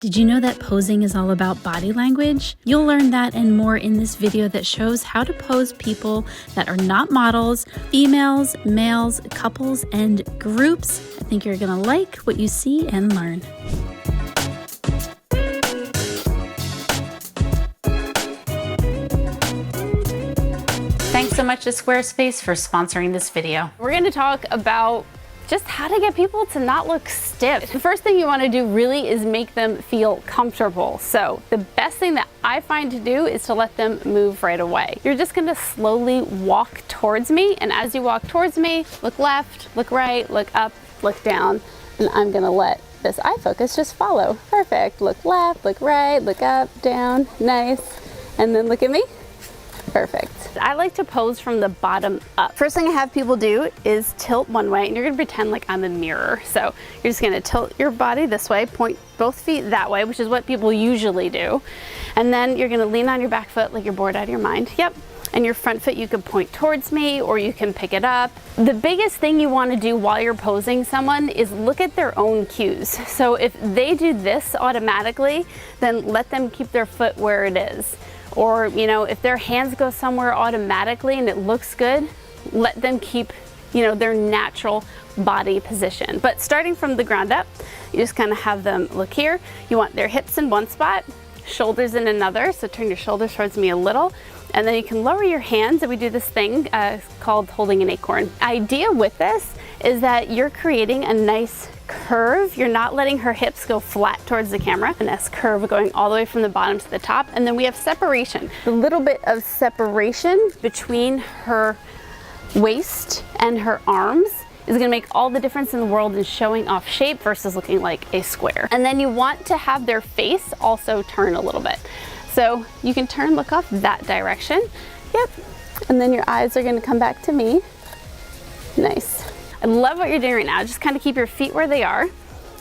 Did you know that posing is all about body language? You'll learn that and more in this video that shows how to pose people that are not models, females, males, couples, and groups. I think you're gonna like what you see and learn. Thanks so much to Squarespace for sponsoring this video. We're gonna talk about just how to get people to not look stiff. The first thing you want to do really is make them feel comfortable. So the best thing that I find to do is to let them move right away. You're just going to slowly walk towards me, and as you walk towards me, look left, look right, look up, look down, and I'm going to let this eye focus just follow. Perfect. Look left, look right, look up, down, nice, and then look at me. Perfect. I like to pose from the bottom up. First thing I have people do is tilt one way, and you're gonna pretend like I'm a mirror. So you're just gonna tilt your body this way, point both feet that way, which is what people usually do. And then you're gonna lean on your back foot like you're bored out of your mind. Yep. And your front foot you can point towards me, or you can pick it up. The biggest thing you wanna do while you're posing someone is look at their own cues. So if they do this automatically, then let them keep their foot where it is. Or, you know, if their hands go somewhere automatically and it looks good, let them keep, you know, their natural body position. But starting from the ground up, you just kind of have them look here. You want their hips in one spot, shoulders in another. So turn your shoulders towards me a little. And then you can lower your hands, and we do this thing called holding an acorn. Idea with this is that you're creating a nice curve. You're not letting her hips go flat towards the camera. An S curve going all the way from the bottom to the top. And then we have separation. A little bit of separation between her waist and her arms is gonna make all the difference in the world in showing off shape versus looking like a square. And then you want to have their face also turn a little bit. So you can turn, look off that direction. Yep. And then your eyes are gonna come back to me. Nice. I love what you're doing right now. Just kind of keep your feet where they are.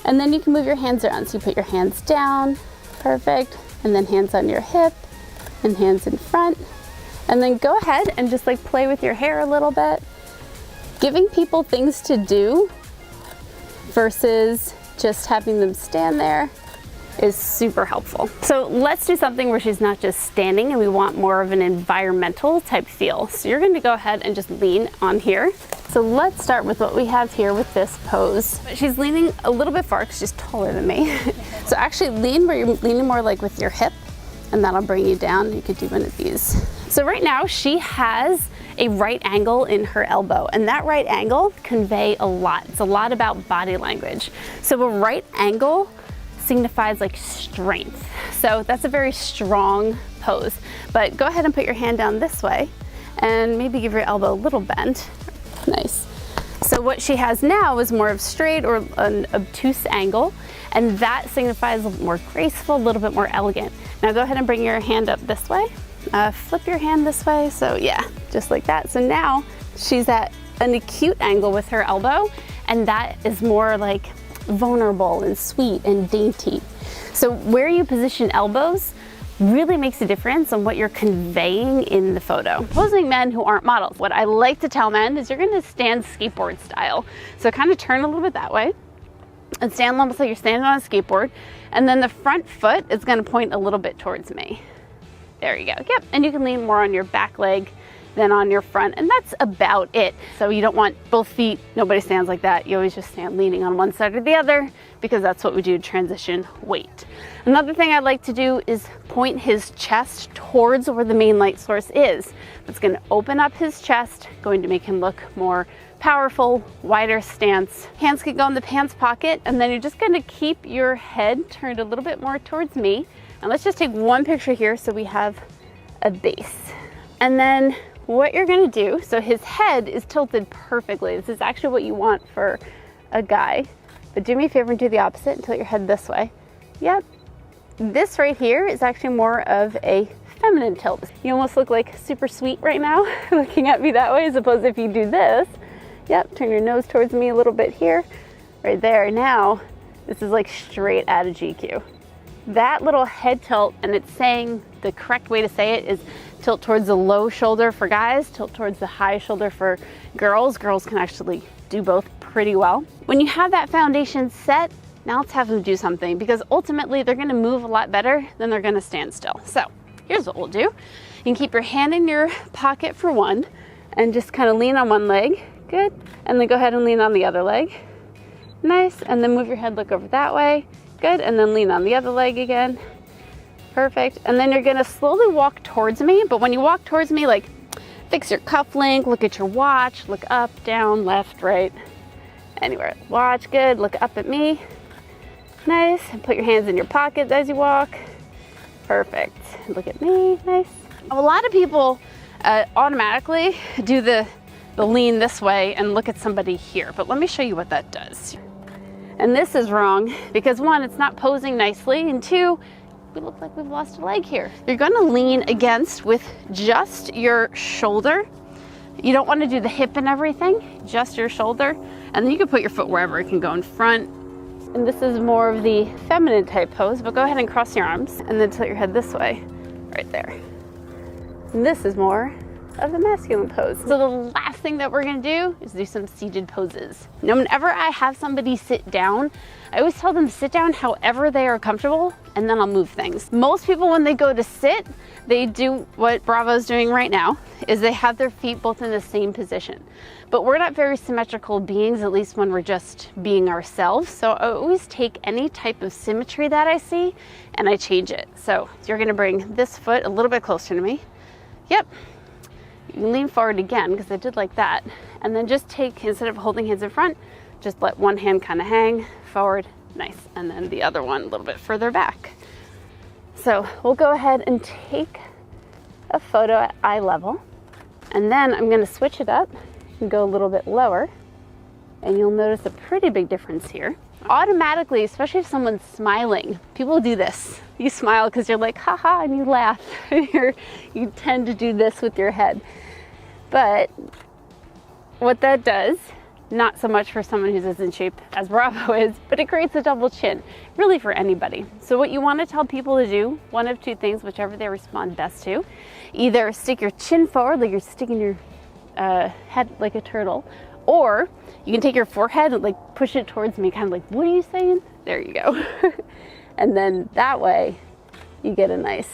And then you can move your hands around. So you put your hands down, perfect. And then hands on your hip and hands in front. And then go ahead and just like play with your hair a little bit. Giving people things to do versus just having them stand there is super helpful. So let's do something where she's not just standing, and we want more of an environmental type feel. So you're going to go ahead and just lean on here. So let's start with what we have here with this pose. She's leaning a little bit far because she's taller than me. So actually lean where you're leaning more like with your hip, and that'll bring you down. You could do one of these. So right now she has a right angle in her elbow, and that right angle convey a lot. It's a lot about body language. So a right angle signifies like strength. So that's a very strong pose. But go ahead and put your hand down this way and maybe give your elbow a little bend. Nice. So what she has now is more of straight or an obtuse angle, and that signifies a little more graceful, a little bit more elegant. Now go ahead and bring your hand up this way. Flip your hand this way. So yeah, just like that. So now she's at an acute angle with her elbow, and that is more like vulnerable and sweet and dainty. So where you position elbows really makes a difference on what you're conveying in the photo. Posing men who aren't models, what I like to tell men is you're gonna stand skateboard style. So kind of turn a little bit that way and stand almost like you're standing on a skateboard. And then the front foot is gonna point a little bit towards me. There you go, yep. And you can lean more on your back leg than on your front, and that's about it. So you don't want both feet, nobody stands like that. You always just stand leaning on one side or the other, because that's what we do to transition weight. Another thing I'd like to do is point his chest towards where the main light source is. That's gonna open up his chest, going to make him look more powerful, wider stance. Hands can go in the pants pocket, and then you're just gonna keep your head turned a little bit more towards me. And let's just take one picture here so we have a base. And then what you're gonna do, so his head is tilted perfectly. This is actually what you want for a guy. But do me a favor and do the opposite and tilt your head this way. Yep. This right here is actually more of a feminine tilt. You almost look like super sweet right now, looking at me that way, as opposed to if you do this. Yep, turn your nose towards me a little bit here. Right there. Now, this is like straight out of GQ. That little head tilt, and it's saying the correct way to say it is tilt towards the low shoulder for guys, tilt towards the high shoulder for girls. Girls can actually do both pretty well. When you have that foundation set, Now let's have them do something, because ultimately they're gonna move a lot better than they're gonna stand still. So here's what we'll do. You can keep your hand in your pocket for one and just kind of lean on one leg. Good. And then go ahead and lean on the other leg. Nice. And then move your head, look over that way. Good. And then lean on the other leg again. Perfect. And then you're gonna slowly walk towards me, but when you walk towards me, like fix your cuff link, look at your watch, look up, down, left, right, anywhere. Watch, good. Look up at me. Nice. And put your hands in your pockets as you walk. Perfect. Look at me. Nice. A lot of people automatically do the lean this way and look at somebody here, but let me show you what that does. And this is wrong because one, it's not posing nicely, and two, we look like we've lost a leg here. You're gonna lean against with just your shoulder. You don't wanna do the hip and everything, just your shoulder. And then you can put your foot wherever. It can go in front. And this is more of the feminine type pose, but go ahead and cross your arms and then tilt your head this way, right there. And this is more of the masculine pose. So the last thing that we're gonna do is do some seated poses. Now, whenever I have somebody sit down, I always tell them to sit down however they are comfortable, and then I'll move things. Most people, when they go to sit, they do what Bravo's doing right now, is they have their feet both in the same position. But we're not very symmetrical beings, at least when we're just being ourselves. So I always take any type of symmetry that I see and I change it. So you're gonna bring this foot a little bit closer to me. Yep. You can lean forward again, because I did like that. And then just take, instead of holding hands in front, just let one hand kind of hang forward. Nice. And then the other one a little bit further back. So we'll go ahead and take a photo at eye level. And then I'm going to switch it up and go a little bit lower. And you'll notice a pretty big difference here. Automatically, especially if someone's smiling, people do this. You smile because you're like, haha, and you laugh. You tend to do this with your head. But what that does, not so much for someone who's as in shape as Bravo is, but it creates a double chin, really for anybody. So what you want to tell people to do, one of two things, whichever they respond best to, either stick your chin forward, like you're sticking your head like a turtle, or you can take your forehead and like push it towards me, kind of like, what are you saying? There you go. And then that way you get a nice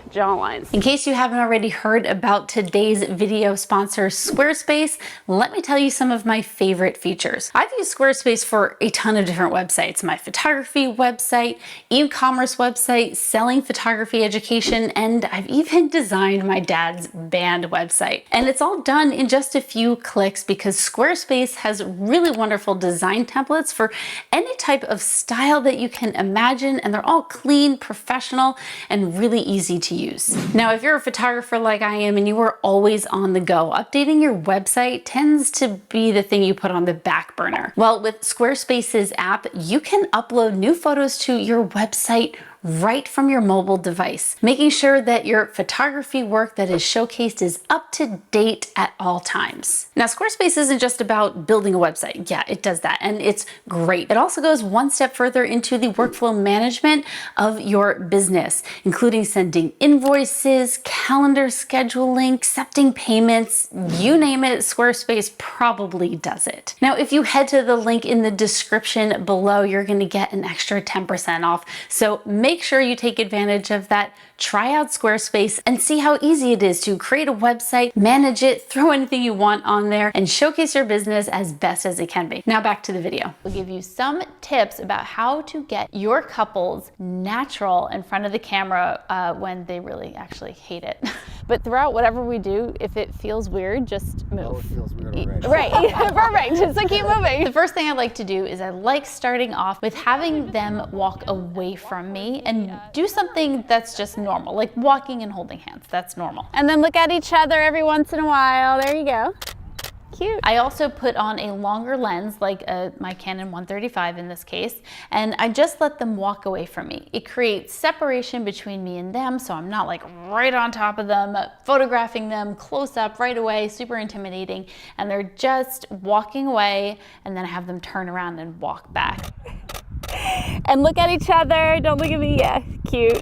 jawline. In case you haven't already heard about today's video sponsor, Squarespace, let me tell you some of my favorite features. I've used Squarespace for a ton of different websites. My photography website, e-commerce website, selling photography education, and I've even designed my dad's band website. And it's all done in just a few clicks because Squarespace has really wonderful design templates for any type of style that you can imagine, and they're all clean, professional, and really easy to use. Now, if you're a photographer like I am and you are always on the go, updating your website tends to be the thing you put on the back burner. Well, with Squarespace's app, you can upload new photos to your website right from your mobile device, making sure that your photography work that is showcased is up to date at all times. Now, Squarespace isn't just about building a website. Yeah, it does that, and it's great. It also goes one step further into the workflow management of your business, including sending invoices, calendar scheduling, accepting payments, you name it, Squarespace probably does it. Now, if you head to the link in the description below, you're gonna get an extra 10% off. So make sure you take advantage of that. Try out Squarespace and see how easy it is to create a website, manage it, throw anything you want on there, and showcase your business as best as it can be. Now back to the video. We'll give you some tips about how to get your couples natural in front of the camera when they really actually hate it. But throughout whatever we do, if it feels weird, just move. Oh, it feels weird already. Right, perfect, so keep moving. The first thing I like to do is I like starting off with having them walk away from me and do something that's just normal, like walking and holding hands. That's normal. And then look at each other every once in a while. There you go. Cute. I also put on a longer lens, like my Canon 135 in this case, and I just let them walk away from me. It creates separation between me and them, so I'm not like right on top of them, photographing them close up right away, super intimidating, and they're just walking away, and then I have them turn around and walk back. And look at each other. Don't look at me. Yeah, cute.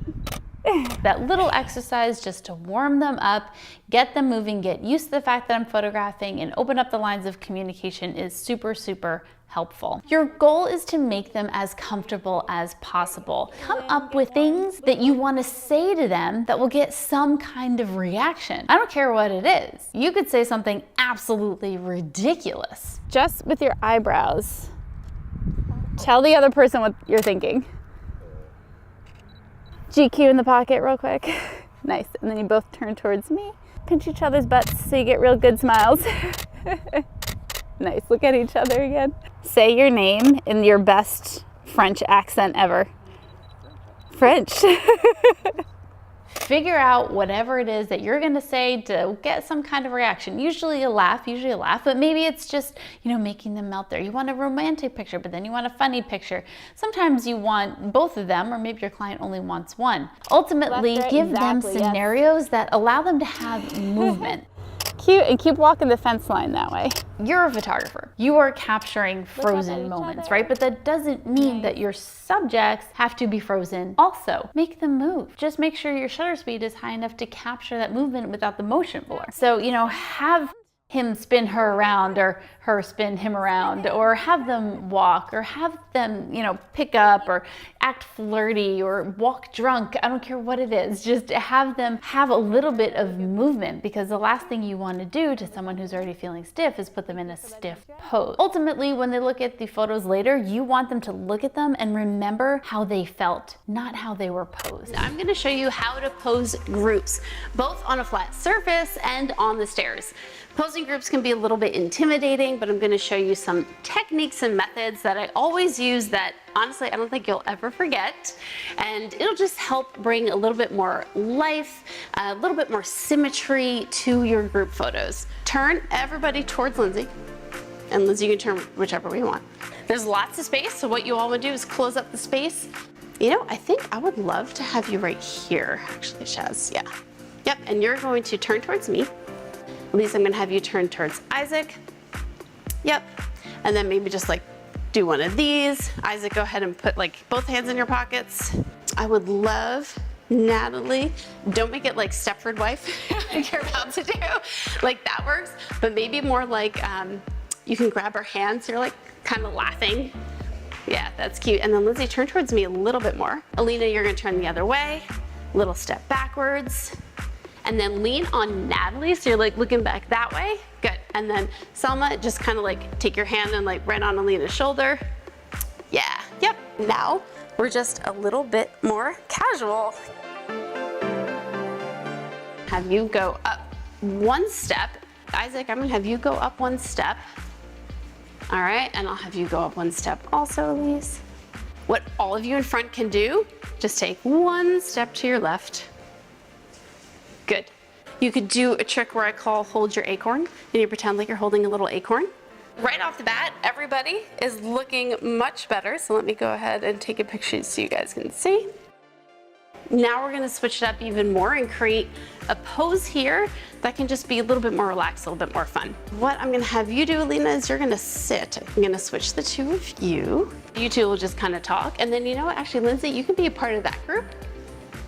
That little exercise just to warm them up, get them moving, get used to the fact that I'm photographing, and open up the lines of communication is super, super helpful. Your goal is to make them as comfortable as possible. Come up with things that you want to say to them that will get some kind of reaction. I don't care what it is. You could say something absolutely ridiculous. Just with your eyebrows, tell the other person what you're thinking. GQ in the pocket real quick. Nice. And then you both turn towards me. Pinch each other's butts so you get real good smiles. Nice. Look at each other again. Say your name in your best French accent ever. French. Figure out whatever it is that you're going to say to get some kind of reaction. Usually a laugh, but maybe it's just, making them melt there. You want a romantic picture, but then you want a funny picture. Sometimes you want both of them, or maybe your client only wants one. Ultimately, give them scenarios that allow them to have movement. Cute, and keep walking the fence line that way. You're a photographer. You are capturing frozen moments, right? But that doesn't mean that your subjects have to be frozen also. Make them move. Just make sure your shutter speed is high enough to capture that movement without the motion blur. So, have him spin her around or her spin him around, or have them walk, or have them, pick up or act flirty or walk drunk. I don't care what it is. Just have them have a little bit of movement, because the last thing you want to do to someone who's already feeling stiff is put them in a stiff pose. Ultimately, when they look at the photos later, you want them to look at them and remember how they felt, not how they were posed. I'm going to show you how to pose groups, both on a flat surface and on the stairs. Posing groups can be a little bit intimidating, but I'm going to show you some techniques and methods that I always use that honestly I don't think you'll ever forget, and it'll just help bring a little bit more life, a little bit more symmetry to your group photos. Turn everybody towards Lindsay, and Lindsay, you can turn whichever way you want. There's lots of space, so what you all would do is close up the space. I think I would love to have you right here, actually, Shaz. Yeah. Yep, and you're going to turn towards me. Lisa, I'm going to have you turn towards Isaac. Yep. And then maybe just do one of these. Isaac, go ahead and put both hands in your pockets. I would love, Natalie, don't make it like Stepford wife you're about to do. That works, but maybe more you can grab her hands. You're kind of laughing. Yeah, that's cute. And then Lindsay, turn towards me a little bit more. Alina, you're going to turn the other way. Little step backwards. And then lean on Natalie, so you're looking back that way. Good. And then Selma, just kind of take your hand and right on Alina's shoulder. Yeah, yep. Now we're just a little bit more casual. Have you go up one step. Isaac, I'm gonna have you go up one step. All right, and I'll have you go up one step also, Elise. What all of you in front can do, just take one step to your left. Good. You could do a trick where I call hold your acorn, and you pretend like you're holding a little acorn. Right off the bat, everybody is looking much better. So let me go ahead and take a picture so you guys can see. Now we're gonna switch it up even more and create a pose here that can just be a little bit more relaxed, a little bit more fun. What I'm gonna have you do, Alina, is you're gonna sit. I'm gonna switch the two of you. You two will just kind of talk. And then you know what, actually, Lindsay, you can be a part of that group.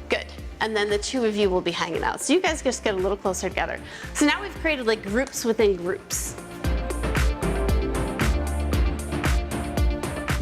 Good. And then the two of you will be hanging out. So you guys just get a little closer together. So now we've created groups within groups.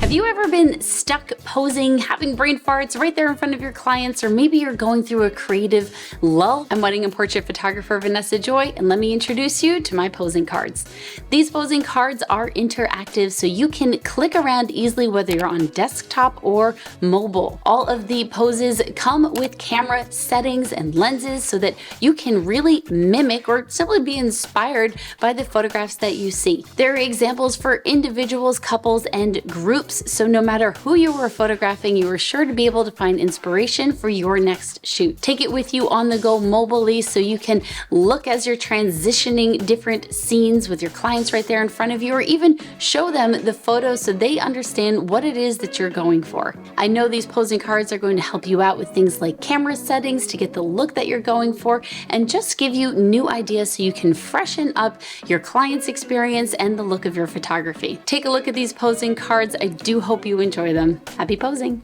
Have you ever been stuck posing, having brain farts right there in front of your clients, or maybe you're going through a creative lull? I'm wedding and portrait photographer Vanessa Joy, and let me introduce you to my posing cards. These posing cards are interactive, so you can click around easily whether you're on desktop or mobile. All of the poses come with camera settings and lenses so that you can really mimic or simply be inspired by the photographs that you see. There are examples for individuals, couples, and groups. So no matter who you are photographing, you are sure to be able to find inspiration for your next shoot. Take it with you on the go mobily so you can look as you're transitioning different scenes with your clients right there in front of you, or even show them the photos so they understand what it is that you're going for. I know these posing cards are going to help you out with things like camera settings to get the look that you're going for, and just give you new ideas so you can freshen up your client's experience and the look of your photography. Take a look at these posing cards. I do hope you enjoy them. Happy posing!